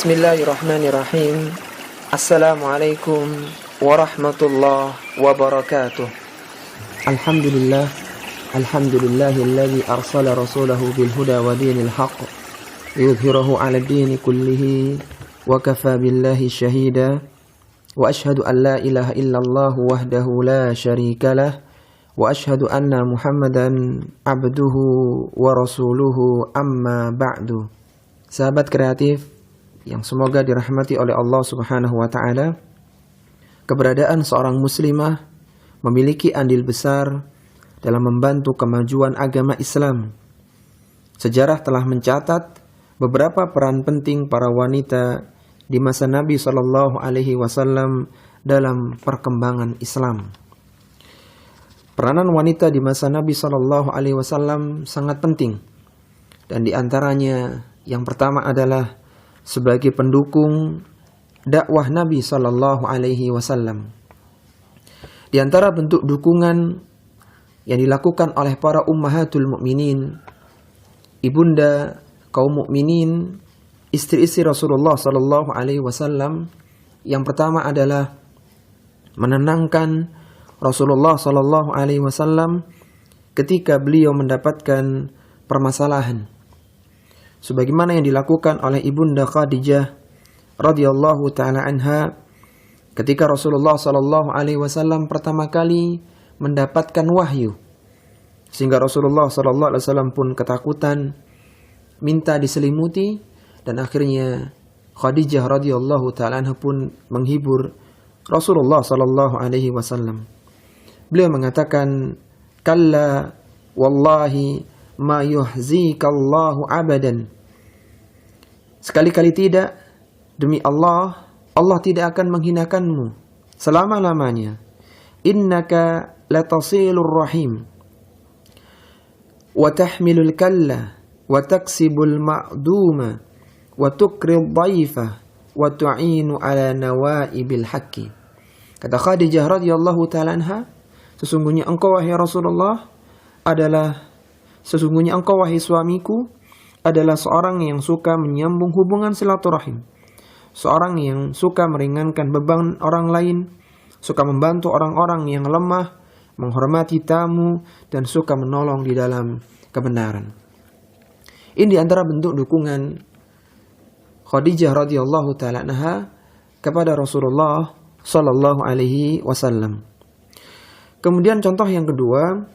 Bismillahirrahmanirrahim. Assalamualaikum warahmatullahi wabarakatuh. Alhamdulillah, alhamdulillahilladzi arsala rasulahu bil huda wa dinil haqq liyudhhirahu 'ala ad-dini kullihi wa kafa billahi shahida. Wa ashhadu an la ilaha illallah wahdahu la syarika lah wa ashhadu anna Muhammadan abduhu wa rasuluhu amma ba'du. Sahabat kreatif yang semoga dirahmati oleh Allah Subhanahu wa taala, keberadaan seorang muslimah memiliki andil besar dalam membantu kemajuan agama Islam. Sejarah telah mencatat beberapa peran penting para wanita di masa Nabi Shallallahu alaihi wasallam dalam perkembangan Islam. Peranan wanita di masa Nabi Shallallahu alaihi wasallam sangat penting, dan di antaranya yang pertama adalah sebagai pendukung dakwah Nabi Sallallahu Alaihi Wasallam. Di antara bentuk dukungan yang dilakukan oleh para ummahatul mukminin, ibunda kaum mukminin, istri-istri Rasulullah Sallallahu Alaihi Wasallam, yang pertama adalah menenangkan Rasulullah Sallallahu Alaihi Wasallam ketika beliau mendapatkan permasalahan, sebagaimana yang dilakukan oleh ibunda Khadijah radhiyallahu taala anha ketika Rasulullah sallallahu alaihi wasallam pertama kali mendapatkan wahyu, sehingga Rasulullah sallallahu alaihi wasallam pun ketakutan, minta diselimuti, dan akhirnya Khadijah radhiyallahu taala anha pun menghibur Rasulullah sallallahu alaihi wasallam. Beliau mengatakan, "Kalla wallahi ma yuhzikallahu abadan." Sekali-kali tidak, demi Allah, Allah tidak akan menghinakanmu selama-lamanya. Innaka latasilur rahim wa tahmilul kalla wa taksibul ma'duma wa tukrid dhaifa wa tu'inu ala nawaibil haqqi. Kata Khadijah radhiyallahu ta'ala anha, sesungguhnya engkau wahai Rasulullah sesungguhnya engkau wahai suamiku adalah seorang yang suka menyambung hubungan silaturahim, seorang yang suka meringankan beban orang lain, suka membantu orang-orang yang lemah, menghormati tamu, dan suka menolong di dalam kebenaran. Ini di antara bentuk dukungan Khadijah radhiyallahu ta'ala anha kepada Rasulullah sallallahu alaihi wasallam. Kemudian contoh yang kedua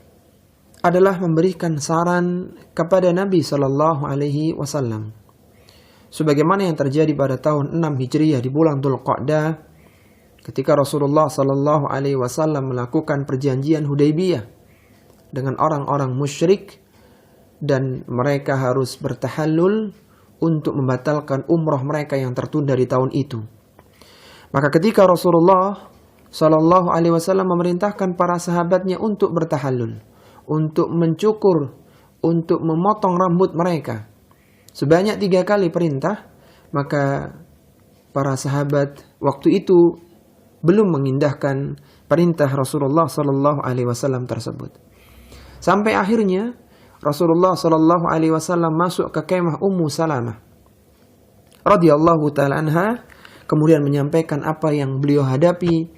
adalah memberikan saran kepada Nabi Sallallahu Alaihi Wasallam, sebagaimana yang terjadi pada tahun 6 Hijriah di bulan Dzulqa'dah, ketika Rasulullah Sallallahu Alaihi Wasallam melakukan perjanjian Hudaybiyah dengan orang-orang musyrik, dan mereka harus bertahallul untuk membatalkan umrah mereka yang tertunda di tahun itu. Maka ketika Rasulullah Sallallahu Alaihi Wasallam memerintahkan para sahabatnya untuk bertahallul, untuk mencukur, untuk memotong rambut mereka sebanyak 3 kali perintah, maka para sahabat waktu itu belum mengindahkan perintah Rasulullah sallallahu alaihi wasallam tersebut. Sampai akhirnya Rasulullah sallallahu alaihi wasallam masuk ke kemah Ummu Salamah radhiyallahu taala anha, kemudian menyampaikan apa yang beliau hadapi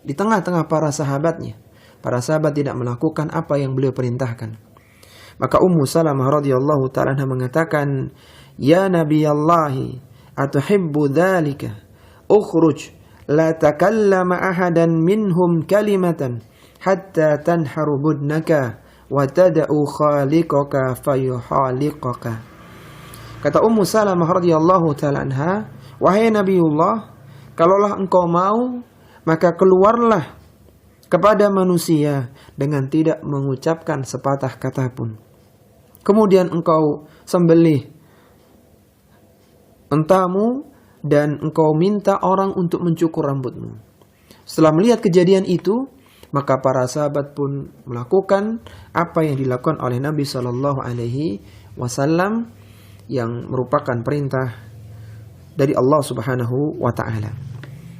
di tengah-tengah para sahabatnya. Para sahabat tidak melakukan apa yang beliau perintahkan. Maka Ummu Salamah radhiyallahu ta'ala anha mengatakan, "Ya Nabi Allah, atuhibbu dzalika? Ukhruj la takallama ahadan minhum kalimatan hatta tanharu budnaka wa tad'u khaliqaka fayuhaliqaka." Kata Ummu Salamah radhiyallahu ta'ala anha, "Wahai Nabiullah, kalaulah engkau mau, maka keluarlah kepada manusia dengan tidak mengucapkan sepatah kata pun. Kemudian engkau sembelih untamu dan engkau minta orang untuk mencukur rambutmu." Setelah melihat kejadian itu, maka para sahabat pun melakukan apa yang dilakukan oleh Nabi Shallallahu Alaihi Wasallam, yang merupakan perintah dari Allah Subhanahu Wa Taala.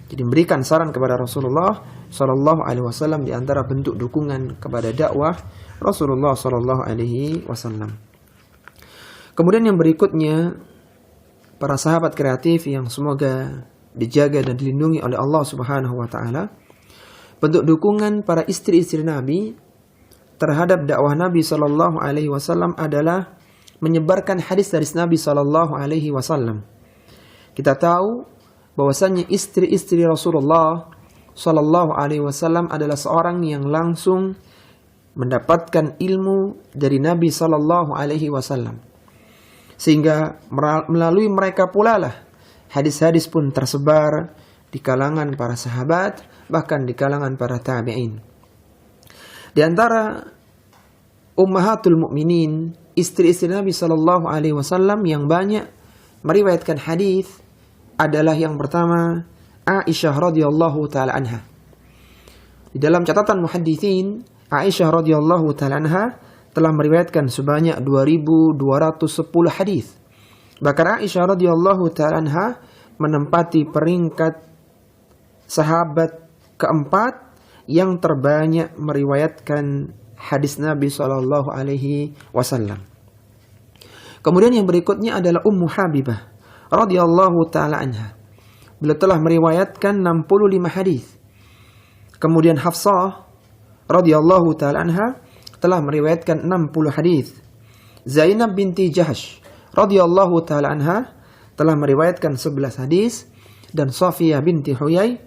Jadi memberikan saran kepada Rasulullah Sallallahu Alaihi Wasallam di antara bentuk dukungan kepada dakwah Rasulullah Sallallahu Alaihi Wasallam. Kemudian yang berikutnya para sahabat kreatif yang semoga dijaga dan dilindungi oleh Allah Subhanahu wa taala, bentuk dukungan para istri-istri Nabi terhadap dakwah Nabi sallallahu alaihi wasallam adalah menyebarkan hadis dari Nabi sallallahu alaihi wasallam. Kita tahu bahwasanya istri-istri Rasulullah sallallahu alaihi wasallam adalah seorang yang langsung mendapatkan ilmu dari Nabi sallallahu alaihi wasallam. Sehingga melalui mereka pula lah hadis-hadis pun tersebar di kalangan para sahabat, bahkan di kalangan para tabi'in. Di antara ummahatul mukminin, istri-istri Nabi sallallahu alaihi wasallam yang banyak meriwayatkan hadis adalah yang pertama Aisyah radhiyallahu taala anha. Di dalam catatan muhadditsin, Aisyah radhiyallahu taala anha telah meriwayatkan sebanyak 2210 hadis. Bahkan Aisyah radhiyallahu taala anha menempati peringkat sahabat keempat yang terbanyak meriwayatkan hadis Nabi sallallahu alaihi wasallam. Kemudian yang berikutnya adalah Ummu Habibah radhiyallahu taala anha. Beliau telah meriwayatkan 65 hadis. Kemudian Hafsah radhiyallahu taala anha telah meriwayatkan 60 hadis. Zainab binti Jahsh radhiyallahu taala anha telah meriwayatkan 11 hadis, dan Safiyah binti Huyai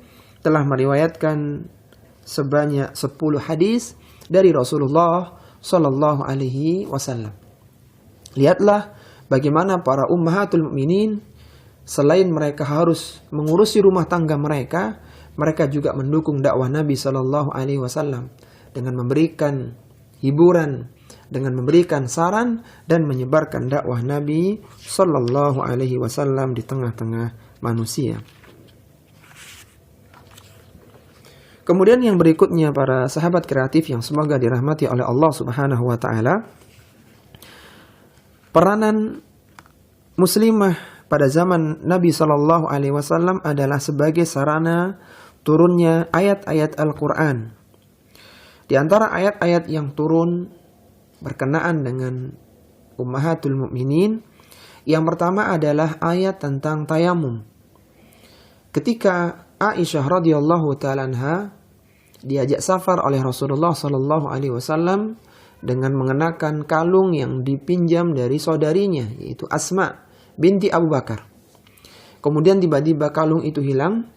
telah meriwayatkan sebanyak 10 hadis dari Rasulullah sallallahu alaihi wasallam. Lihatlah bagaimana para ummahatul mukminin selain mereka harus mengurusi rumah tangga mereka, mereka juga mendukung dakwah Nabi sallallahu alaihi wasallam dengan memberikan hiburan, dengan memberikan saran dan menyebarkan dakwah Nabi sallallahu alaihi wasallam di tengah-tengah manusia. Kemudian yang berikutnya para sahabat kreatif yang semoga dirahmati oleh Allah Subhanahu wa taala, peranan muslimah pada zaman Nabi sallallahu alaihi wasallam adalah sebagai sarana turunnya ayat-ayat Al-Qur'an. Di antara ayat-ayat yang turun berkenaan dengan ummahatul mukminin, yang pertama adalah ayat tentang tayamum. Ketika Aisyah radhiyallahu taala anha diajak safar oleh Rasulullah sallallahu alaihi wasallam dengan mengenakan kalung yang dipinjam dari saudarinya, yaitu Asma binti Abu Bakar. Kemudian tiba-tiba kalung itu hilang,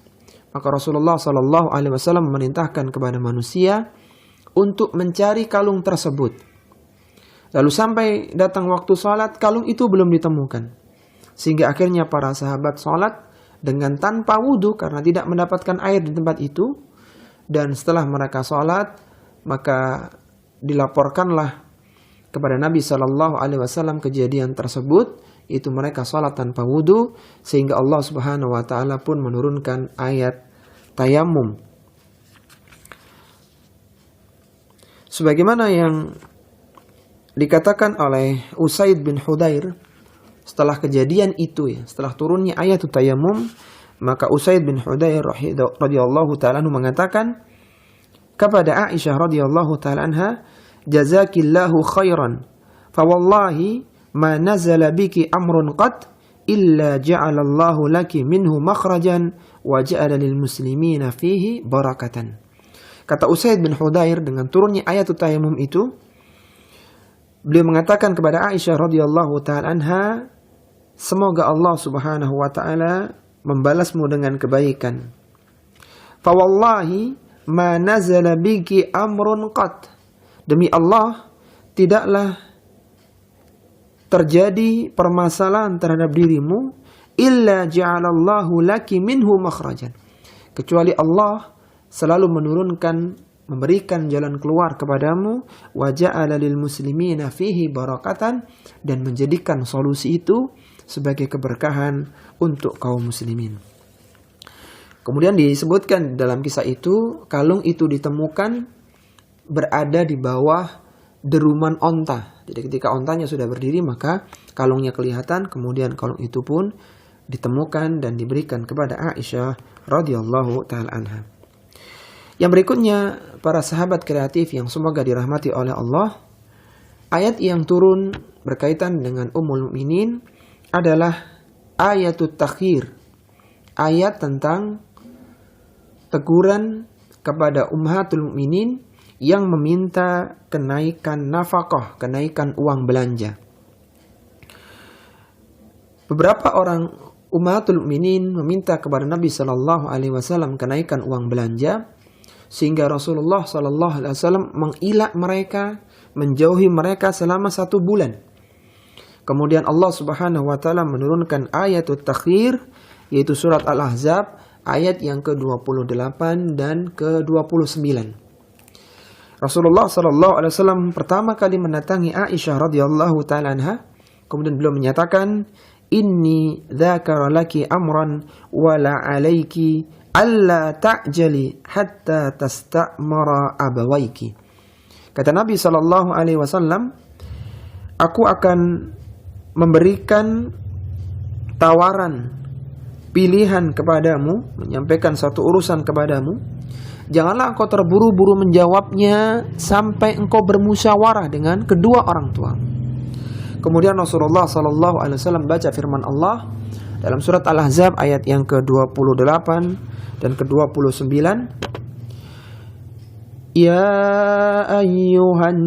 maka Rasulullah sallallahu alaihi wasallam memerintahkan kepada manusia untuk mencari kalung tersebut. Lalu sampai datang waktu sholat, kalung itu belum ditemukan. Sehingga akhirnya para sahabat sholat dengan tanpa wudhu karena tidak mendapatkan air di tempat itu. Dan setelah mereka sholat, maka dilaporkanlah kepada Nabi sallallahu alaihi wasallam kejadian tersebut, itu mereka sholat tanpa wudhu, sehingga Allah Subhanahu wa taala pun menurunkan ayat tayamum. Sebagaimana yang dikatakan oleh Usaid bin Hudair setelah kejadian itu, setelah turunnya ayat tayamum, maka Usaid bin Hudair radhiyallahu ta'ala anhu mengatakan kepada Aisyah radhiyallahu ta'ala anha, jazakillahu khairan, fa wallahi ma nazala biki amrun qat illa ja'alallahu laki minhu makhrajan wa ja'ala lil muslimina fihi barakatan. Kata Usaid bin Hudair, dengan turunnya ayat tayamum itu, beliau mengatakan kepada Aisyah radhiyallahu ta'ala anha, semoga Allah Subhanahu wa ta'ala membalasmu dengan kebaikan. Fa wallahi ma nazala biki amrun qat. Demi Allah, tidaklah terjadi permasalahan terhadap dirimu illa ja'alallahu laki minhu makhrajan. Kecuali Allah selalu menurunkan, memberikan jalan keluar kepadamu, wa ja'ala lil muslimina fihi barakatan, dan menjadikan solusi itu sebagai keberkahan untuk kaum muslimin. Kemudian disebutkan dalam kisah itu, kalung itu ditemukan berada di bawah deruman onta. Jadi ketika ontanya sudah berdiri, maka kalungnya kelihatan. Kemudian kalung itu pun ditemukan dan diberikan kepada Aisyah radhiyallahu ta'ala anha. Yang berikutnya, para sahabat kreatif yang semoga dirahmati oleh Allah, ayat yang turun berkaitan dengan Ummul Mukminin adalah ayatut takhir, ayat tentang teguran kepada ummahatul mukminin yang meminta kenaikan nafkah, kenaikan uang belanja. Beberapa orang ummahatul mukminin meminta kepada Nabi sallallahu alaihi wasallam kenaikan uang belanja, sehingga Rasulullah sallallahu alaihi wasallam mengilak mereka, menjauhi mereka selama 1 bulan. Kemudian Allah Subhanahu wa taala menurunkan ayatut takhir, yaitu surat Al-Ahzab ayat yang ke-28 dan ke-29. Rasulullah sallallahu alaihi wasallam pertama kali mendatangi Aisyah radhiyallahu taala anha, kemudian beliau menyatakan, "Inni dzakara laki amran wa la 'alaiki alla ta'jali hatta tastamara abawaiki." Kata Nabi sallallahu alaihi wasallam, aku akan memberikan tawaran, pilihan kepadamu, menyampaikan satu urusan kepadamu. Janganlah engkau terburu-buru menjawabnya sampai engkau bermusyawarah dengan kedua orang tua. Kemudian Rasulullah sallallahu alaihi wasallam baca firman Allah dalam surat Al-Ahzab ayat yang ke-28 dan ke-29. Ya ayyuhan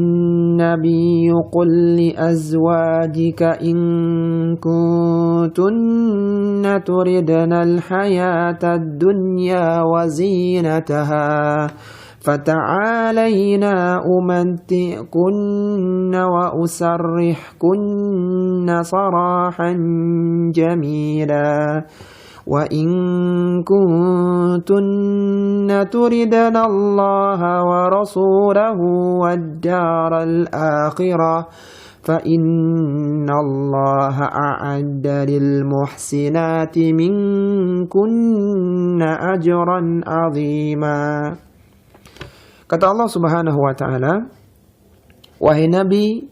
nabiyyu qul li azwajika in kuntunna turidna al-hayata ad-dunya wa zinataha fata'alayna umatti'kunna wa usarrihkunna sarahan jamila. Wa in kuntunna turidna Allah wa rasulahu wad-daral akhirah fa innallaha a'adda lil muhsinati minkunna ajran 'azima. Kata Allah Subhanahu wa taala, wahai Nabi,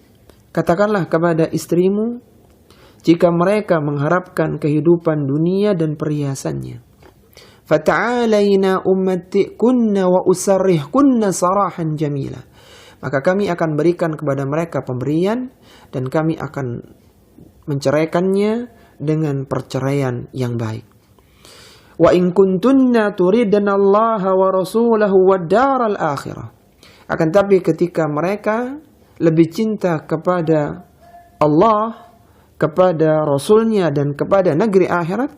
katakanlah kepada istrimu jika mereka mengharapkan kehidupan dunia dan perhiasannya, fata'alaina ummatikunna wa usarrihkunna sarahan jamila, maka kami akan berikan kepada mereka pemberian dan kami akan menceraikannya dengan perceraian yang baik. Wa in kuntunna turidna Allah wa rasulahu wad daral akhirah, akan tapi ketika mereka lebih cinta kepada Allah, kepada Rasulnya dan kepada negeri akhirat,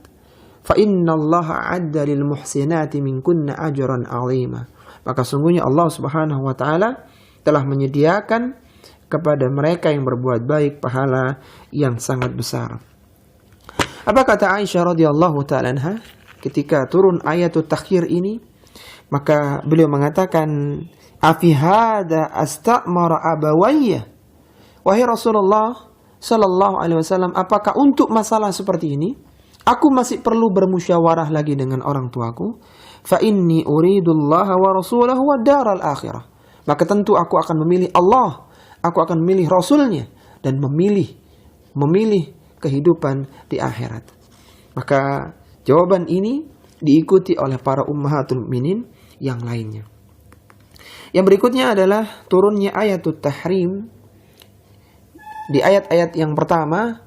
fa innallaha a'adda lil muhsinati minkunna ajran 'azima, maka sungguhnya Allah Subhanahu wa taala telah menyediakan kepada mereka yang berbuat baik pahala yang sangat besar. Apa kata Aisyah radhiyallahu taala anha ketika turun ayatut takhir ini? Maka beliau mengatakan, afi hadza astamara abawayya, wahai Rasulullah sallallahu alaihi wasallam, apakah untuk masalah seperti ini aku masih perlu bermusyawarah lagi dengan orang tuaku? Fa inni uridullaha wa rasulahu wad daral akhirah, maka tentu aku akan memilih Allah, aku akan memilih Rasulnya dan memilih kehidupan di akhirat. Maka jawaban ini diikuti oleh para ummahatul mukminin yang lainnya. Yang berikutnya adalah turunnya ayatut tahrim. Di ayat-ayat yang pertama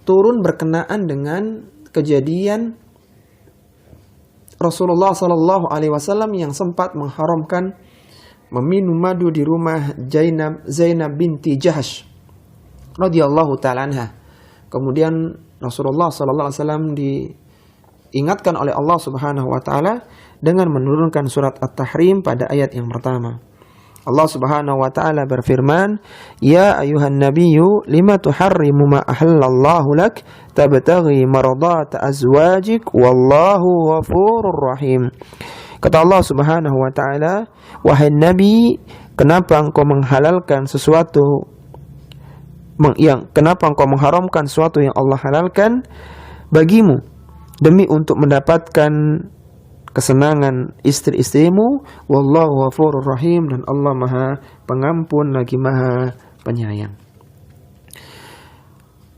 turun berkenaan dengan kejadian Rasulullah sallallahu alaihi wasallam yang sempat mengharamkan meminum madu di rumah Zainab binti Jahsh radhiyallahu taala anha. Kemudian Rasulullah sallallahu alaihi wasallam diingatkan oleh Allah Subhanahu wa taala dengan menurunkan surat At-Tahrim pada ayat yang pertama. Allah Subhanahu wa taala berfirman, "Ya ayuhan nabiyyu lima tuharrimu ma ahallallahu lak tabtaghi maradhat azwajik wallahu ghafurur rahim." Kata Allah Subhanahu wa taala, wahai nabi, kenapa engkau menghalalkan sesuatu kenapa engkau mengharamkan sesuatu yang Allah halalkan bagimu demi untuk mendapatkan kesenangan istri-istrimu, wallahu ghafurur rahim, dan Allah Maha Pengampun lagi Maha Penyayang.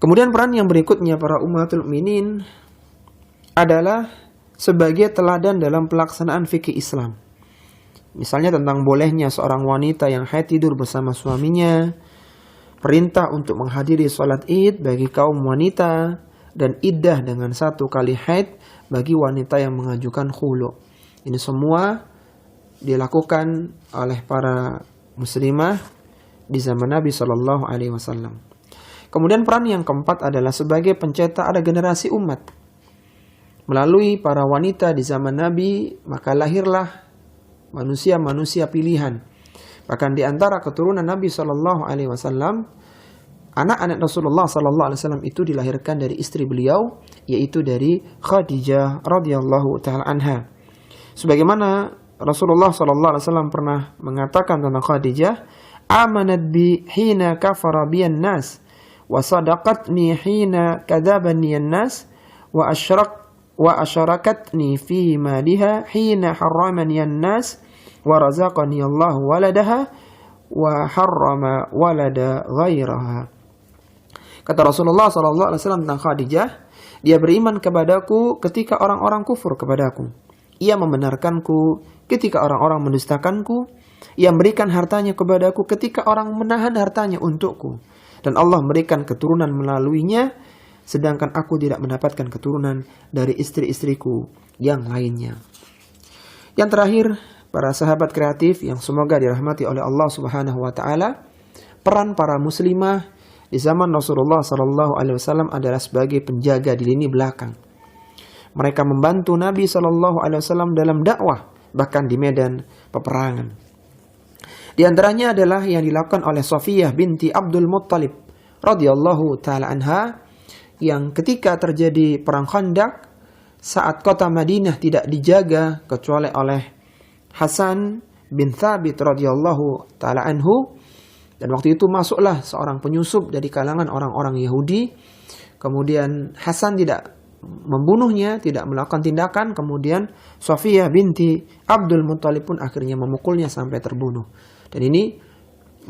Kemudian peran yang berikutnya para ummatul mukminin adalah sebagai teladan dalam pelaksanaan fikih Islam. Misalnya tentang bolehnya seorang wanita yang haid tidur bersama suaminya, perintah untuk menghadiri sholat Id bagi kaum wanita, dan iddah dengan 1 kali haid bagi wanita yang mengajukan khulu. Ini semua dilakukan oleh para muslimah di zaman Nabi Shallallahu Alaihi Wasallam. Kemudian peran yang keempat adalah sebagai pencetak ada generasi umat. Melalui para wanita di zaman Nabi, maka lahirlah manusia-manusia pilihan. Bahkan di antara keturunan Nabi Shallallahu Alaihi Wasallam, anak-anak Rasulullah Shallallahu Alaihi Wasallam itu dilahirkan dari istri beliau, yaitu dari Khadijah radhiyallahu taala anha. Sebagaimana Rasulullah Shallallahu Alaihi Wasallam pernah mengatakan tentang Khadijah, amanat bi hina kafara biyan nas, wa sadaqatni hina kadzabani an-nas, wa asyarakatni fi maliha hina harramani an-nas, wa razaqani Allah waladaha wa harrama walada ghairaha. Kata Rasulullah sallallahu alaihi wasallam tentang Khadijah, dia beriman kepadaku ketika orang-orang kufur kepadaku. Ia membenarkanku ketika orang-orang mendustakanku. Ia memberikan hartanya kepadaku ketika orang menahan hartanya untukku. Dan Allah memberikan keturunan melaluinya, sedangkan aku tidak mendapatkan keturunan dari istri-istriku yang lainnya. Yang terakhir, para sahabat kreatif yang semoga dirahmati oleh Allah Subhanahu wa taala, peran para muslimah di zaman Rasulullah sallallahu alaihi wasallam adalah sebagai penjaga di lini belakang. Mereka membantu Nabi sallallahu alaihi wasallam dalam dakwah, bahkan di medan peperangan. Di antaranya adalah yang dilakukan oleh Safiyah binti Abdul Muttalib radhiyallahu taala anha, yang ketika terjadi perang Khandaq, saat kota Madinah tidak dijaga kecuali oleh Hasan bin Thabit radhiyallahu taala anhu, dan waktu itu masuklah seorang penyusup dari kalangan orang-orang Yahudi. Kemudian Hasan tidak membunuhnya, tidak melakukan tindakan. Kemudian Safiyah binti Abdul Muttalib pun akhirnya memukulnya sampai terbunuh. Dan ini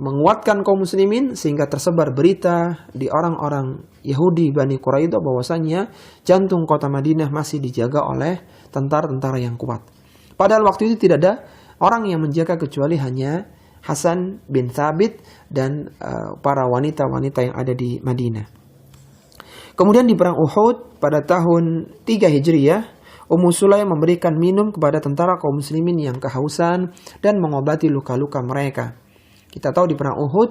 menguatkan kaum muslimin sehingga tersebar berita di orang-orang Yahudi Bani Quraidah bahwasanya jantung kota Madinah masih dijaga oleh tentara-tentara yang kuat. Padahal waktu itu tidak ada orang yang menjaga kecuali hanya Hasan bin Thabit dan para wanita-wanita yang ada di Madinah. Kemudian di perang Uhud pada tahun 3 Hijriyah, Ummu Sulaim memberikan minum kepada tentara kaum muslimin yang kehausan dan mengobati luka-luka mereka. Kita tahu di perang Uhud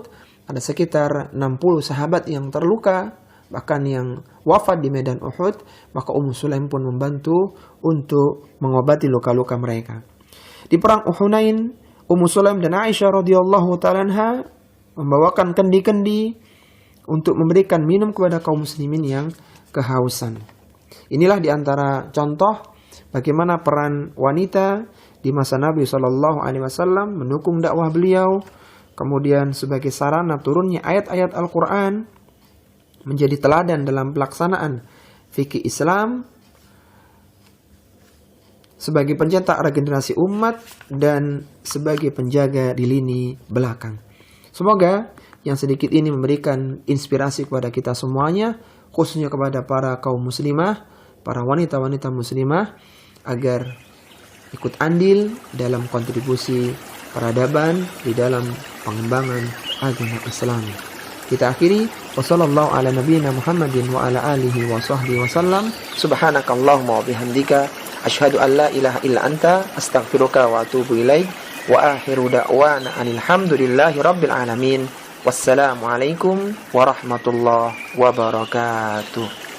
ada sekitar 60 sahabat yang terluka, bahkan yang wafat di medan Uhud, maka Ummu Sulaim pun membantu untuk mengobati luka-luka mereka. Di perang Hunain, Ummu Sulaim dan Aisyah radhiyallahu ta'ala anha membawakan kendi-kendi untuk memberikan minum kepada kaum muslimin yang kehausan. Inilah di antara contoh bagaimana peran wanita di masa Nabi Shallallahu Alaihi Wasallam mendukung dakwah beliau. Kemudian sebagai sarana turunnya ayat-ayat Al-Quran, menjadi teladan dalam pelaksanaan fikih Islam, sebagai pencetak regenerasi umat, dan sebagai penjaga di lini belakang. Semoga yang sedikit ini memberikan inspirasi kepada kita semuanya, khususnya kepada para kaum muslimah, para wanita-wanita muslimah, agar ikut andil dalam kontribusi peradaban di dalam pengembangan agama Islam. Kita akhiri, wassallallahu ala nabiyyina Muhammadin wa ala alihi wa sahbihi wasallam. Subhanakallahumma wa bihamdika asyhadu an la ilaha illa anta astaghfiruka wa atubu ilaik. Wa akhiru da'wana alhamdulillahi rabbil alamin. Wassalamualaikum warahmatullahi wabarakatuh.